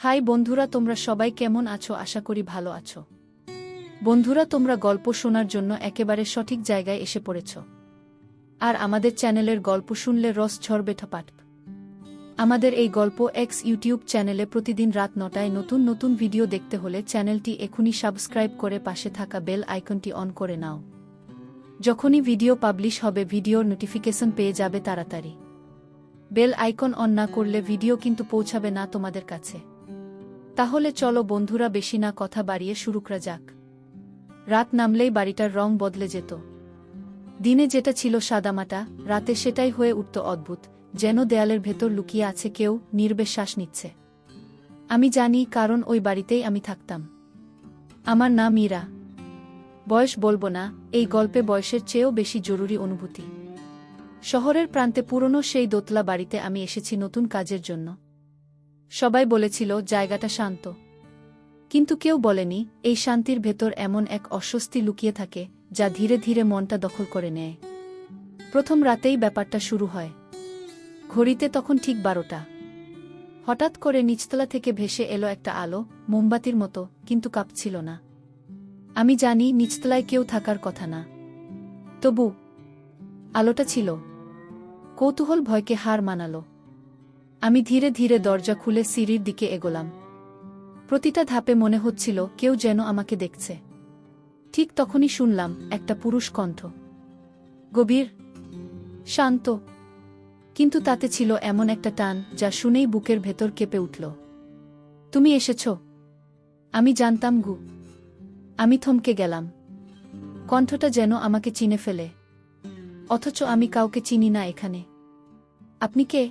High বন্ধুরা, তোমরা সবাই কেমন আছো? আশা করি ভালো আছো। বন্ধুরা, তোমরা গল্প শোনার জন্য একেবারে সঠিক জায়গায় এসে পড়েছ। আর আমাদের চ্যানেলের গল্প শুনলে রস ঝরবে ঠপাট। আমাদের এই গল্প এক্স ইউটিউব চ্যানেলে প্রতিদিন রাত 9টায় নতুন নতুন ভিডিও দেখতে হলে চ্যানেলটি এখনই সাবস্ক্রাইব করে পাশে থাকা বেল আইকনটি অন করে নাও। যখনই ভিডিও পাবলিশ হবে ভিডিওর নোটিফিকেশন পেয়ে যাবে তাড়াতাড়ি। বেল আইকন অন না করলে ভিডিও কিন্তু পৌঁছাবে না তোমাদের কাছে। তাহলে চলো বন্ধুরা, বেশি না কথা বাড়িয়ে শুরু করা যাক। রাত নামলেই বাড়িটার রং বদলে যেত। দিনে যেটা ছিল সাদামাটা, রাতে সেটাই হয়ে উঠত অদ্ভুত, যেন দেয়ালের ভেতর লুকিয়ে আছে কেউ, নির্বে শ্বাস নিচ্ছে। আমি জানি, কারণ ওই বাড়িতেই আমি থাকতাম। আমার নাম মীরা। বয়স বলবো না, এই গল্পে বয়সের চেয়েও বেশি জরুরি অনুভূতি। শহরের প্রান্তে পুরনো সেই দোতলা বাড়িতে আমি এসেছি নতুন কাজের জন্য। সবাই বলেছিল জায়গাটা শান্ত, কিন্তু কেউ বলেনি এই শান্তির ভেতর এমন এক অস্বস্তি লুকিয়ে থাকে যা ধীরে ধীরে মনটা দখল করে নেয়। প্রথম রাতেই ব্যাপারটা শুরু হয়। ঘড়িতে তখন ঠিক 12টা। হঠাৎ করে নিচতলা থেকে ভেসে এলো একটা আলো, মোমবাতির মতো, কিন্তু কাঁপছিল না। আমি জানি নিচতলায় কেউ থাকার কথা না, তবু আলোটা ছিল। কৌতূহল ভয়কে হার মানালো। আমি ধীরে ধীরে দরজা খুলে সিঁড়ির দিকে এগোলাম। প্রতিটা ধাপে মনে হচ্ছিল কেউ যেন আমাকে দেখছে। ঠিক তখনই শুনলাম একটা পুরুষ কণ্ঠ। গভীর, শান্ত, কিন্তু তাতে ছিল এমন একটা টান যা শুনেই বুকের ভেতর কেঁপে উঠল। তুমি এসেছ? আমি জানতাম গু। আমি থমকে গেলাম। কণ্ঠটা যেন আমাকে চিনে ফেলে, অথচ আমি কাউকে চিনি না এখানে। আপনি কে?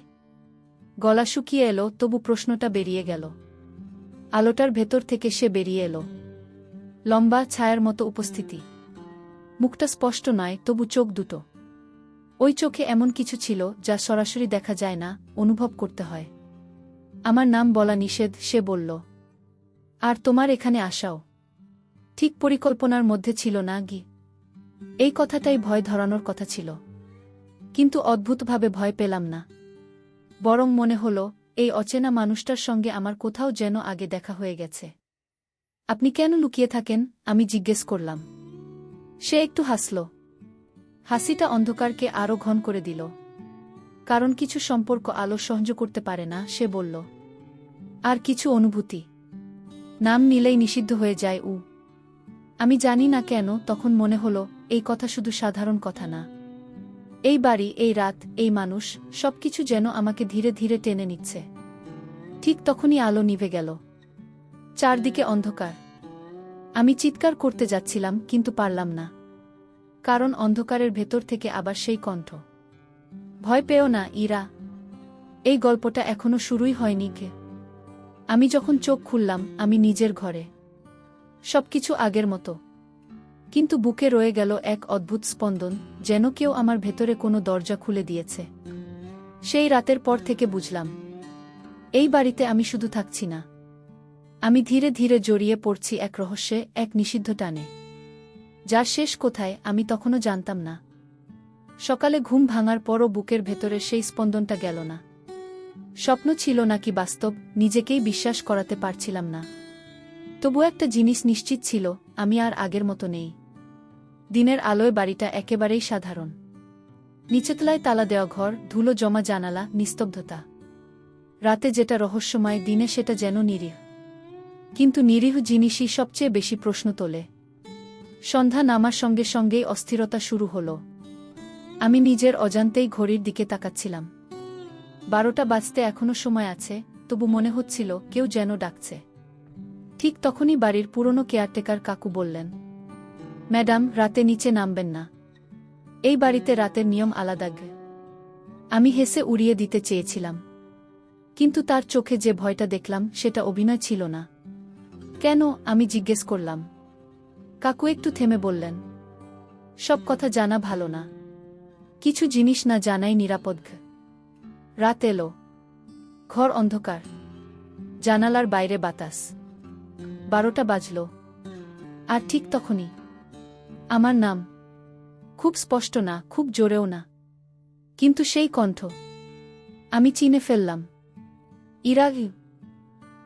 গলা শুকিয়ে এলো, তবু প্রশ্নটা বেরিয়ে গেল। আলোটার ভেতর থেকে সে বেরিয়ে এলো। লম্বা, ছায়ার মতো উপস্থিতি। মুখটা স্পষ্ট নয়, তবু চোখ দুটো। ওই চোখে এমন কিছু ছিল যা সরাসরি দেখা যায় না, অনুভব করতে হয়। আমার নাম বলা নিষেধ, সে বলল। আর তোমার এখানে আসাও ঠিক পরিকল্পনার মধ্যে ছিল না গি। এই কথাটাই ভয় ধরানোর কথা ছিল, কিন্তু অদ্ভুতভাবে ভয় পেলাম না। বরং মনে হলো এই অচেনা মানুষটার সঙ্গে আমার কোথাও যেন আগে দেখা হয়ে গেছে। আপনি কেন লুকিয়ে থাকেন? আমি জিজ্ঞেস করলাম। সে একটু হাসল। হাসিটা অন্ধকারকে আরও ঘন করে দিল। কারণ কিছু সম্পর্ক আলো সহ্য করতে পারে না, সে বলল। আর কিছু অনুভূতি নাম নিলেই নিষিদ্ধ হয়ে যায়। আমি জানি না কেন তখন মনে হলো এই কথা শুধু সাধারণ কথা না। এই বাড়ি, এই রাত, এই মানুষ, সবকিছু যেন আমাকে ধীরে ধীরে টেনে নিচ্ছে। ঠিক তখনই আলো নিভে গেল। চারদিকে অন্ধকার। আমি চিৎকার করতে যাচ্ছিলাম, কিন্তু পারলাম না। কারণ অন্ধকারের ভেতর থেকে আবার সেই কণ্ঠ। ভয় পেও না ইরা, এই গল্পটা এখনো শুরুই হয়নি। কে? আমি যখন চোখ খুললাম, আমি নিজের ঘরে। সবকিছু আগের মতো, কিন্তু বুকে রয়ে গেল এক অদ্ভুত স্পন্দন, যেন কেউ আমার ভেতরে কোনো দরজা খুলে দিয়েছে। সেই রাতের পর থেকে বুঝলাম, এই বাড়িতে আমি শুধু থাকছি না, আমি ধীরে ধীরে জড়িয়ে পড়ছি এক রহস্যে, এক নিষিদ্ধ টানে, যার শেষ কোথায় আমি তখনও জানতাম না। সকালে ঘুম ভাঙার পরও বুকের ভেতরে সেই স্পন্দনটা গেল না। স্বপ্ন ছিল নাকি বাস্তব, নিজেকেই বিশ্বাস করাতে পারছিলাম না। তবু একটা জিনিস নিশ্চিত ছিল, আমি আর আগের মতো নেই। দিনের আলোয় বাড়িটা একেবারেই সাধারণ। নিচেতলায় তালা দেওয়া ঘর, ধুলো জমা জানালা, নিস্তব্ধতা। রাতে যেটা রহস্যময়, দিনে সেটা যেন নিরীহ। কিন্তু নিরীহ জিনিসই সবচেয়ে বেশি প্রশ্ন তোলে। সন্ধ্যা নামার সঙ্গে সঙ্গেই অস্থিরতা শুরু হলো। আমি নিজের অজান্তেই ঘড়ির দিকে তাকাচ্ছিলাম। 12টা বাজতে এখনো সময় আছে, তবু মনে হচ্ছিল কেউ যেন ডাকছে। ঠিক তখনই বাড়ির পুরনো কেয়ারটেকার কাকু বললেন, ম্যাডাম, রাতে নিচে নামবেন না। এই বাড়িতে রাতের নিয়ম আলাদা। আমি হেসে উড়িয়ে দিতে চেয়েছিলাম, কিন্তু তার চোখে যে ভয়টা দেখলাম সেটা অভিনয় ছিল না। কেন? আমি জিজ্ঞেস করলাম। কাকু একটু থেমে বললেন, সব কথা জানা ভালো না, কিছু জিনিস না জানাই নিরাপদ। রাত এলো। ঘর অন্ধকার, জানালার বাইরে বাতাস। 12টা বাজল। আর ঠিক তখনই আমার নাম। খুব স্পষ্ট না, খুব জোরেও না, কিন্তু সেই কণ্ঠ। আমি চিনে ফেললাম। ইরা।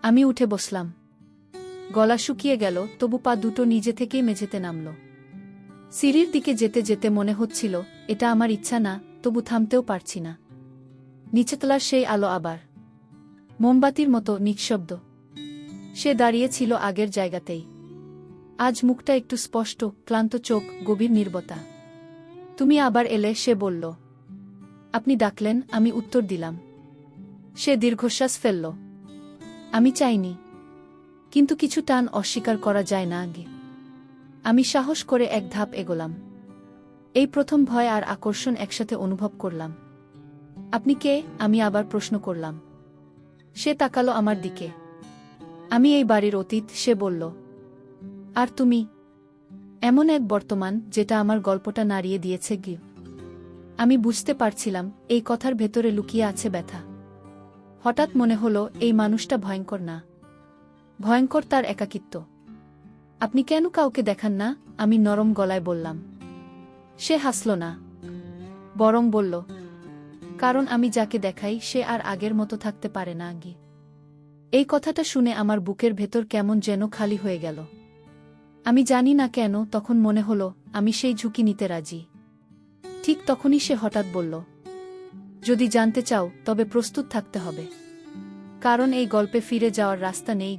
আমি উঠে বসলাম। গলা শুকিয়ে গেল, তবু পা দুটো নিজে থেকেই মেঝেতে নামল। সিঁড়ির দিকে যেতে যেতে মনে হচ্ছিল এটা আমার ইচ্ছা না, তবু থামতেও পারছি না। নিচেতলার সেই আলো আবার মোমবাতির মতো নিঃশব্দ। সে দাঁড়িয়েছিল আগের জায়গাতেই। আজ মুখটা একটু স্পষ্ট, ক্লান্ত চোখ, গভীর নীরবতা। তুমি আবার এলে, সে বলল। আপনি ডাকলেন, আমি উত্তর দিলাম। সে দীর্ঘশ্বাস ফেলল। আমি চাইনি, কিন্তু কিছু টান অস্বীকার করা যায় না আগে। আমি সাহস করে এক ধাপ এগোলাম। এই প্রথম ভয় আর আকর্ষণ একসাথে অনুভব করলাম। আপনি কে? আমি আবার প্রশ্ন করলাম। সে তাকালো আমার দিকে। আমি এই বাড়ির অতীত, সে বলল। আর তুমি? এমন এক বর্তমান যেটা আমার গল্পটা নাড়িয়ে দিয়েছে গি। আমি বুঝতে পারছিলাম এই কথার ভেতরে লুকিয়ে আছে ব্যথা। হঠাৎ মনে হলো এই মানুষটা ভয়ঙ্কর না, ভয়ঙ্কর তার একাকিত্ব। আপনি কেন কাউকে দেখান না? আমি নরম গলায় বললাম। সে হাসল না, বরং বলল, কারণ আমি যাকে দেখাই সে আর আগের মতো থাকতে পারে না আগে। এই কথাটা শুনে আমার বুকের ভেতর কেমন যেন খালি হয়ে গেল। আমি জানি না কেন তখন মনে হলো আমি সেই ঝুঁকি নিতে রাজি। ঠিক তখনই সে হঠাৎ বলল, যদি জানতে চাও তবে প্রস্তুত থাকতে হবে, কারণ এই গল্পে ফিরে যাওয়ার রাস্তা নেই।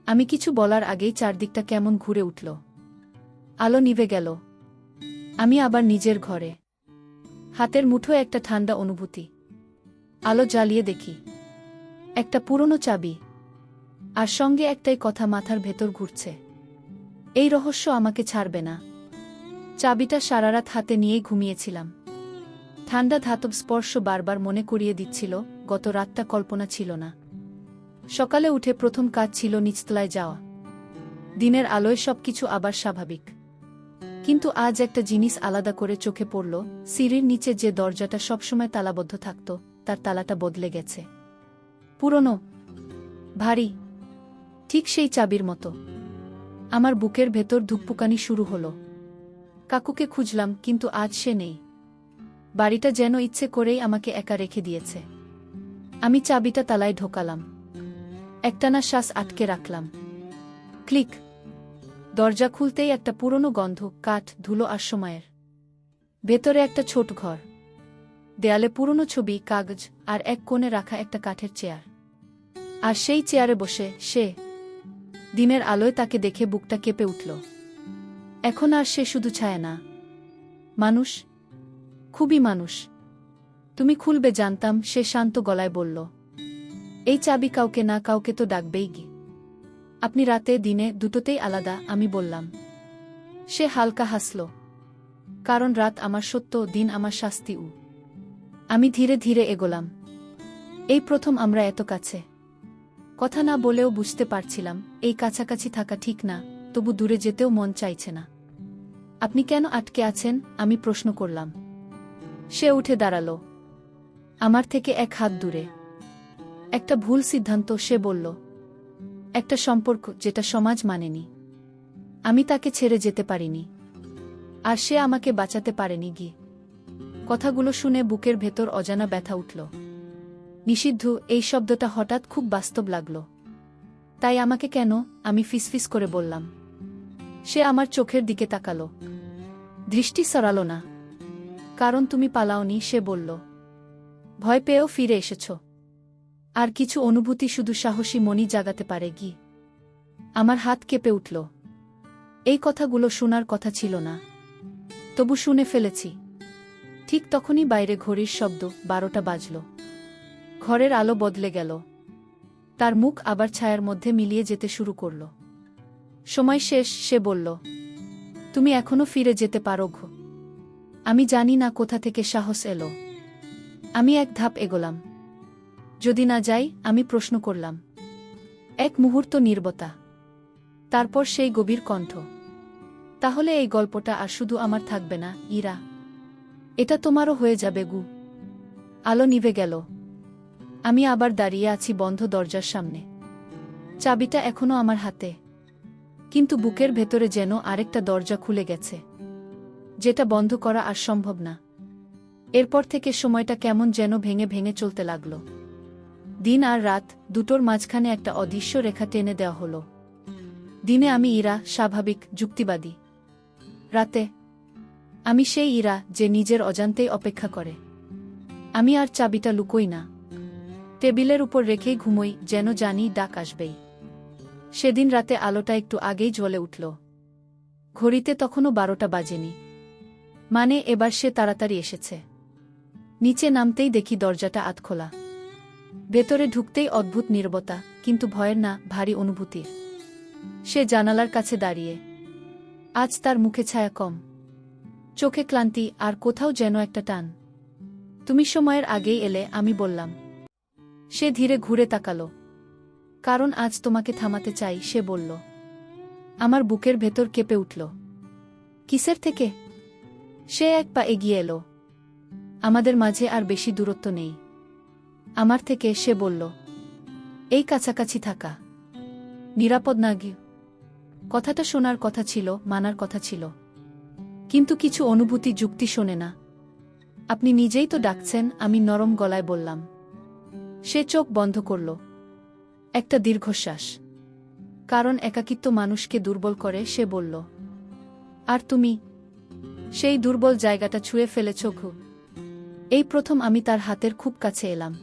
আমি কিছু বলার আগেই চারদিকটা কেমন ঘুরে উঠল। আলো নিভে গেল। আমি আবার নিজের ঘরে। হাতের মুঠোয় একটা ঠান্ডা অনুভূতি। আলো জ্বালিয়ে দেখি একটা পুরনো চাবি, আর সঙ্গে একটাই কথা মাথার ভেতর ঘুরছে, এই রহস্য আমাকে ছাড়বে না। চাবিটা সারারাত হাতে নিয়েই ঘুমিয়েছিলাম। ঠান্ডা ধাতব স্পর্শ বারবার মনে করিয়ে দিচ্ছিল গত রাতটা কল্পনা ছিল না। সকালে উঠে প্রথম কাজ ছিল নিচতলায় যাওয়া। দিনের আলোয় সবকিছু আবার স্বাভাবিক, কিন্তু আজ একটা জিনিস আলাদা করে চোখে পড়ল। সিঁড়ির নিচে যে দরজাটা সবসময় তালাবদ্ধ থাকত, তার তালাটা বদলে গেছে। পুরনো, ভারী, ঠিক সেই চাবির মতো। আমার বুকের ভেতর ধুকপুকানি শুরু হলো। কাকুকে খুঁজলাম, কিন্তু আজ সে নেই। বাড়িটা যেন ইচ্ছে করেই আমাকে একা রেখে দিয়েছে। আমি চাবিটা তালায় ঢোকালাম, একটানা শ্বাস আটকে রাখলাম। ক্লিক। দরজা খুলতেই একটা পুরনো গন্ধ, কাঠ, ধুলো আর সময়ের। ভেতরে একটা ছোট ঘর, দেয়ালে পুরনো ছবি, কাগজ, আর এক কোণে রাখা একটা কাঠের চেয়ার। আর সেই চেয়ারে বসে সে। দিনের আলোয় তাকে দেখে বুকটা কেঁপে উঠল। এখন আর সে শুধু ছায়া না, মানুষ, খুবই মানুষ। তুমি খুলবে জানতাম, সে শান্ত গলায় বলল। এই চাবি কাউকে না কাউকে তো ডাকবেই গি। আপনি রাতে দিনে দুটোতেই আলাদা, আমি বললাম। সে হালকা হাসল। কারণ রাত আমার সত্য, দিন আমার শাস্তি। আমি ধীরে ধীরে এগোলাম। এই প্রথম আমরা এত কাছে। কথা না বলেও বুঝতে পারছিলাম এই কাছাকাছি থাকা ঠিক না, তবু দূরে যেতেও মন চাইছে না। আপনি কেন আটকে আছেন? আমি প্রশ্ন করলাম। সে উঠে দাঁড়ালো, আমার থেকে এক হাত দূরে। একটা ভুল সিদ্ধান্ত, সে বলল। একটা সম্পর্ক যেটা সমাজ মানেনি। আমি তাকে ছেড়ে যেতে পারিনি, আর সে আমাকে বাঁচাতে পারেনি গি। কথাগুলো শুনে বুকের ভেতর অজানা ব্যথা উঠল। নিষিদ্ধ, এই শব্দটা হঠাৎ খুব বাস্তব লাগল। তাই আমাকে কেন? আমি ফিসফিস করে বললাম। সে আমার চোখের দিকে তাকালো, দৃষ্টি সরালো না। কারণ তুমি পালাওনি, সে বলল। ভয় পেয়েও ফিরে এসেছ। আর কিছু অনুভূতি শুধু সাহসী মনই জাগাতে পারে গি। আমার হাত কেঁপে উঠল। এই কথাগুলো শোনার কথা ছিল না, তবু শুনে ফেলেছি। ঠিক তখনই বাইরে ঘড়ির শব্দ, 12টা বাজল। ঘরের আলো বদলে গেল। তার মুখ আবার ছায়ার মধ্যে মিলিয়ে যেতে শুরু করল। সময় শেষ, সে বলল। তুমি এখনো ফিরে যেতে পারো ঘ। আমি জানি না কোথা থেকে সাহস এলো। আমি এক ধাপ এগোলাম। যদি না যাই? আমি প্রশ্ন করলাম। এক মুহূর্ত নীরবতা। তারপর সেই গভীর কণ্ঠ। তাহলে এই গল্পটা আর শুধু আমার থাকবে না, ইরা। এটা তোমারও হয়ে যাবে গু। আলো নিভে গেল। আমি আবার দাঁড়িয়ে আছি বন্ধ দরজার সামনে। চাবিটা এখনো আমার হাতে, কিন্তু বুকের ভেতরে যেন আরেকটা দরজা খুলে গেছে, যেটা বন্ধ করা আর সম্ভব না। এরপর থেকে সময়টা কেমন যেন ভেঙে ভেঙে চলতে লাগল। দিন আর রাত দুটোর মাঝখানে একটা অদৃশ্য রেখা টেনে দেওয়া হলো। দিনে আমি ইরা, স্বাভাবিক, যুক্তিবাদী। রাতে আমি সেই ইরা যে নিজের অজান্তেই অপেক্ষা করে। আমি আর চাবিটা লুকোই না, টেবিলের উপর রেখেই ঘুমোই, যেন জানি ডাক আসবেই। সেদিন রাতে আলোটা একটু আগেই জ্বলে উঠল। ঘড়িতে তখনও 12টা বাজেনি। মানে এবার সে তাড়াতাড়ি এসেছে। নিচে নামতেই দেখি দরজাটা আধখোলা। ভেতরে ঢুকতেই অদ্ভুত নীরবতা, কিন্তু ভয়ের না, ভারী অনুভূতির। সে জানালার কাছে দাঁড়িয়ে। আজ তার মুখে ছায়া কম, চোখে ক্লান্তি, আর কোথাও যেন একটা টান। তুমি সময়ের আগেই এলে, আমি বললাম। সে ধীরে ঘুরে তাকালো। কারণ আজ তোমাকে থামাতে চাই, সে বলল। আমার বুকের ভেতর কেঁপে উঠল। কিসের থেকে? সে এক পা এগিয়ে এলো। আমাদের মাঝে আর বেশি দূরত্ব নেই। আমার থেকে, সে বলল। এই কাছাকাছি থাকা। নিরাপদ না গি। কথাটা শোনার কথা ছিল, মানার কথা ছিল। কিন্তু কিছু অনুভূতি যুক্তি শোনে না। আপনি নিজেই তো ডাকছেন, আমি নরম গলায় বললাম। সে চোখ বন্ধ করল। একটা দীর্ঘশ্বাস। কারণ একাকিত্ব মানুষকে দুর্বল করে, সে বলল। আর তুমি সেই দুর্বল জায়গাটা ছুঁয়ে ফেলেছ ঘু। এই প্রথম আমি তার হাতের খুব কাছে এলাম।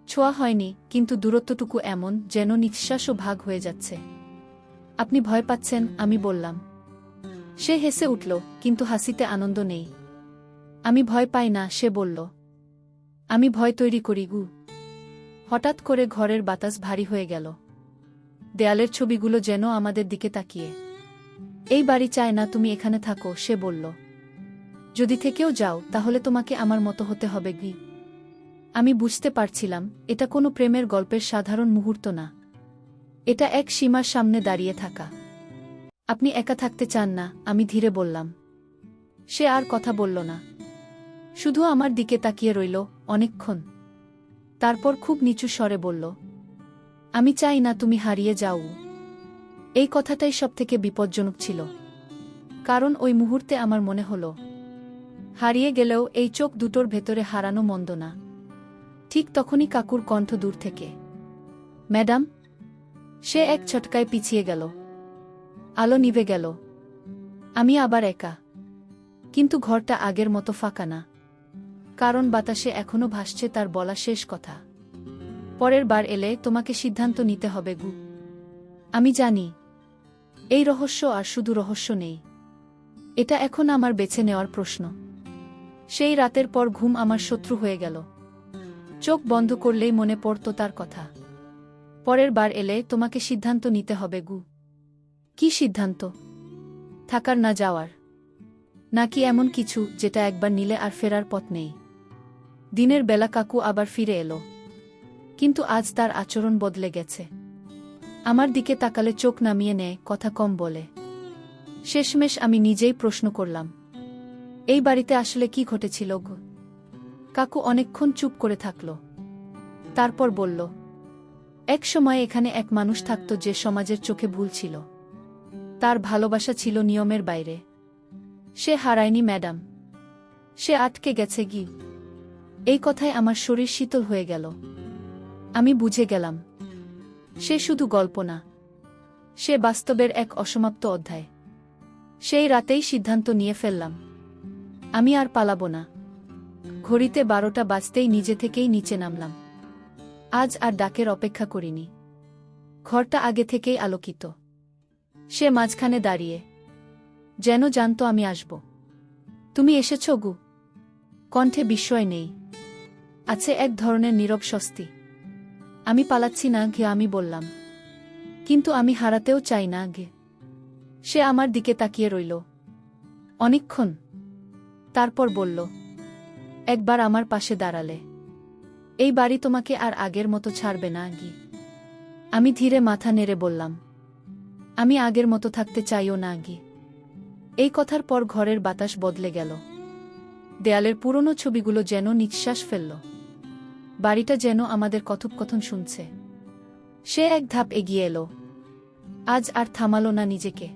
ছোঁয়া হয়নি, কিন্তু দূরত্বটুকু এমন যেন নিঃশ্বাসও ভাগ হয়ে যাচ্ছে। আপনি ভয় পাচ্ছেন, আমি বললাম। সে হেসে উঠল, কিন্তু হাসিতে আনন্দ নেই। আমি ভয় পাই না, সে বলল। আমি ভয় তৈরি করি গু। হঠাৎ করে ঘরের বাতাস ভারী হয়ে গেল। দেয়ালের ছবিগুলো যেন আমাদের দিকে তাকিয়ে। এই বাড়ি চায় না তুমি এখানে থাকো, সে বলল। যদি থেকেও যাও, তাহলে তোমাকে আমার মতো হতে হবে গি। আমি বুঝতে পারছিলাম, এটা কোনো প্রেমের গল্পের সাধারণ মুহূর্ত না। এটা এক সীমার সামনে দাঁড়িয়ে থাকা। আপনি একা থাকতে চান না, আমি ধীরে বললাম। সে আর কথা বলল না, শুধু আমার দিকে তাকিয়ে রইল অনেকক্ষণ। তারপর খুব নিচু স্বরে বলল। আমি চাই না তুমি হারিয়ে যাও। এই কথাটাই সবথেকে বিপজ্জনক ছিল। কারণ ওই মুহূর্তে আমার মনে হলো, হারিয়ে গেলেও এই চোখ দুটোর ভেতরে হারানো মন্দ না। ঠিক তখনই কাকুর কণ্ঠ দূর থেকে। ম্যাডাম। সে এক ছটকায় পিছিয়ে গেল। আলো নিভে গেল। আমি আবার একা। কিন্তু ঘরটা আগের মতো ফাঁকা না। কারণ বাতাসে এখনো ভাসছে তার বলা শেষ কথা। পরের বার এলে তোমাকে সিদ্ধান্ত নিতে হবে গু। আমি জানি এই রহস্য আর শুধু রহস্য নেই, এটা এখন আমার বেছে নেওয়ার প্রশ্ন। সেই রাতের পর ঘুম আমার শত্রু হয়ে গেল। চোখ বন্ধ করলেই মনে পড়ত তার কথা। পরের বার এলে তোমাকে সিদ্ধান্ত নিতে হবে গু। কি সিদ্ধান্ত? থাকার না যাওয়ার? নাকি এমন কিছু যেটা একবার নিলে আর ফেরার পথ নেই? দিনের বেলা কাকু আবার ফিরে এলো। কিন্তু আজ তার আচরণ বদলে গেছে। আমার দিকে তাকালে চোখ নামিয়ে নেয়, কথা কম বলে। শেষমেশ আমি নিজেই প্রশ্ন করলাম, এই বাড়িতে আসলে কি ঘটেছিল গো? কাকু অনেকক্ষণ চুপ করে থাকল। তারপর বলল, এক সময় এখানে এক মানুষ থাকত যে সমাজের চোখে ভুল ছিল। তার ভালোবাসা ছিল নিয়মের বাইরে। সে হারায়নি ম্যাডাম, সে আটকে গেছে গি। এই কথায় আমার শরীর শীতল হয়ে গেল। আমি বুঝে গেলাম, সে শুধু গল্প না, সে বাস্তবের এক অসমাপ্ত অধ্যায়। সেই রাতেই সিদ্ধান্ত নিয়ে ফেললাম, আমি আর পালাবো না। ঘড়িতে 12টা বাজতেই নিজে থেকেই নিচে নামলাম। আজ আর ডাকের অপেক্ষা করিনি। ঘরটা আগে থেকেই আলোকিত। সে মাঝখানে দাঁড়িয়ে, যেন জানত আমি আসব। তুমি এসেছ গু? কণ্ঠে বিস্ময় নেই, আছে এক ধরনের নীরব স্বস্তি। আমি পালাচ্ছি না গে, আমি বললাম। কিন্তু আমি হারাতেও চাই না গে। সে আমার দিকে তাকিয়ে রইল অনেকক্ষণ। তারপর বলল, একবার আমার পাশে দাঁড়ালে এই বাড়ি তোমাকে আর আগের মতো ছাড়বে না গি। আমি ধীরে মাথা নেড়ে বললাম, আমি আগের মতো থাকতে চাইও না গি। এই কথার পর ঘরের বাতাস বদলে গেল। দেয়ালের পুরনো ছবিগুলো যেন নিঃশ্বাস ফেলল। বাড়িটা যেন আমাদের কথোপকথন শুনছে। সে এক ধাপ এগিয়ে এলো। আজ আর থামালো না নিজেকে।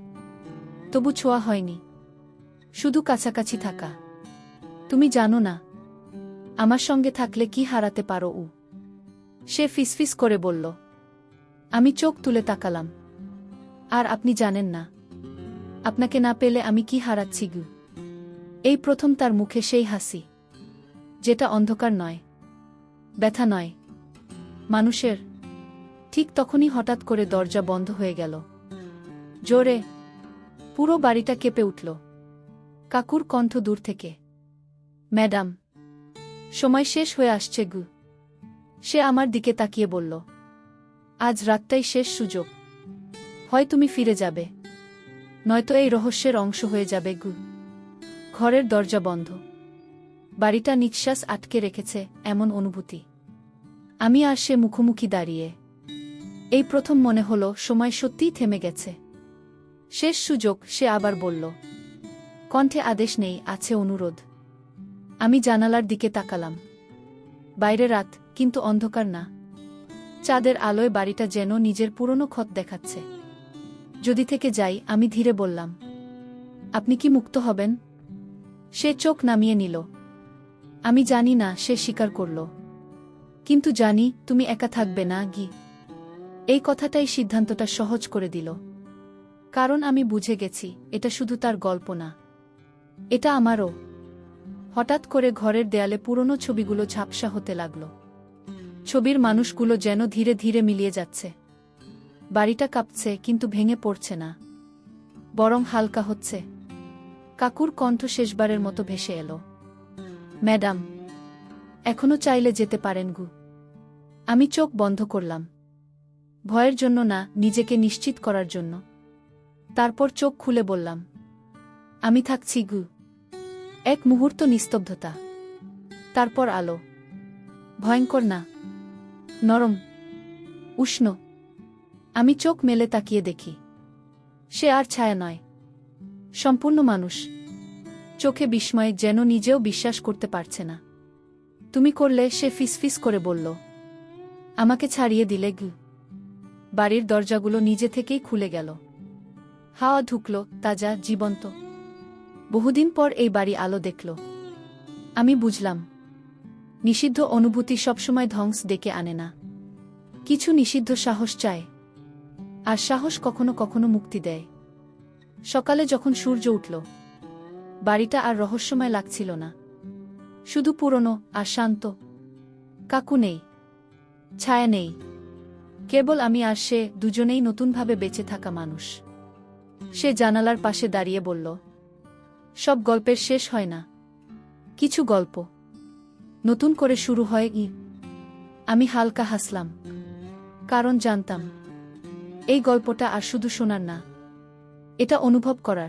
তবু ছোঁয়া হয়নি, শুধু কাছাকাছি থাকা। তুমি জানো না, আমার সঙ্গে থাকলে কি হারাতে পারো উ। সে ফিসফিস করে বলল। আমি চোখ তুলে তাকালাম। আর আপনি জানেন না, আপনাকে না পেলে আমি কি হারাচ্ছি গু। এই প্রথম তার মুখে সেই হাসি, যেটা অন্ধকার নয়, ব্যথা নয়, মানুষের। ঠিক তখনই হঠাৎ করে দরজা বন্ধ হয়ে গেল। জোরে। পুরো বাড়িটা কেঁপে উঠল। কাকুর কণ্ঠ দূর থেকে। ম্যাডাম, সময় শেষ হয়ে আসছে গু। সে আমার দিকে তাকিয়ে বলল। আজ রাতটাই শেষ সুযোগ। হয় তুমি ফিরে যাবে, নয়তো এই রহস্যের অংশ হয়ে যাবে গু। ঘরের দরজা বন্ধ। বাড়িটা নিঃশ্বাস আটকে রেখেছে এমন অনুভূতি। আমি আর সে মুখোমুখি দাঁড়িয়ে। এই প্রথম মনে হলো সময় সত্যিই থেমে গেছে। শেষ সুযোগ, সে আবার বলল। কণ্ঠে আদেশ নেই, আছে অনুরোধ। আমি জানালার দিকে তাকালাম। বাইরে রাত, কিন্তু অন্ধকার না। চাঁদের আলোয় বাড়িটা যেন নিজের পুরনো ক্ষত দেখাচ্ছে। যদি থেকে যাই, আমি ধীরে বললাম। আপনি কি মুক্ত হবেন? সে চোখ নামিয়ে নিল। আমি জানি না সে স্বীকার করল। কিন্তু জানি, তুমি একা থাকবে না গি। এই কথাটাই সিদ্ধান্তটা সহজ করে দিল। কারণ আমি বুঝে গেছি, এটা শুধু তার গল্প না, এটা আমারও। হঠাৎ করে ঘরের দেয়ালে পুরনো ছবিগুলো ঝাপসা হতে লাগল। ছবির মানুষগুলো যেন ধীরে ধীরে মিলিয়ে যাচ্ছে। বাড়িটা কাঁপছে, কিন্তু ভেঙে পড়ছে না, বরং হালকা হচ্ছে। কাকুর কণ্ঠ শেষবারের মতো ভেসে এলো। ম্যাডাম, এখনো চাইলে যেতে পারেন গু। আমি চোখ বন্ধ করলাম। ভয়ের জন্য না, নিজেকে নিশ্চিত করার জন্য। তারপর চোখ খুলে বললাম, আমি থাকছি গু। এক মুহূর্ত নিস্তব্ধতা। তারপর আলো। ভয়ঙ্কর না, নরম, উষ্ণ। আমি চোখ মেলে তাকিয়ে দেখি, সে আর ছায়া নয়, সম্পূর্ণ মানুষ। চোখে বিস্ময়, যেন নিজেও বিশ্বাস করতে পারছে না। তুমি করলে, সে ফিসফিস করে বলল। আমাকে ছাড়িয়ে দিলে গু। বাড়ির দরজাগুলো নিজে থেকেই খুলে গেল। হাওয়া ঢুকল, তাজা, জীবন্ত। বহুদিন পর এই বাড়ি আলো দেখল। আমি বুঝলাম, নিষিদ্ধ অনুভূতি সবসময় ধ্বংস ডেকে আনে না। কিছু নিষিদ্ধ সাহস চায়, আর সাহস কখনো কখনো মুক্তি দেয়। সকালে যখন সূর্য উঠল, বাড়িটা আর রহস্যময় লাগছিল না, শুধু পুরনো আর শান্ত। কাকু নেই, ছায়া নেই, কেবল আমি আর সে, দুজনেই নতুনভাবে বেঁচে থাকা মানুষ। সে জানালার পাশে দাঁড়িয়ে বলল, সব গল্পের শেষ হয় না, কিছু গল্প নতুন করে শুরু হয়। আমি হালকা হাসলাম, কারণ জানতাম, এই গল্পটা আর শুধু শোনার না, এটা অনুভব করার।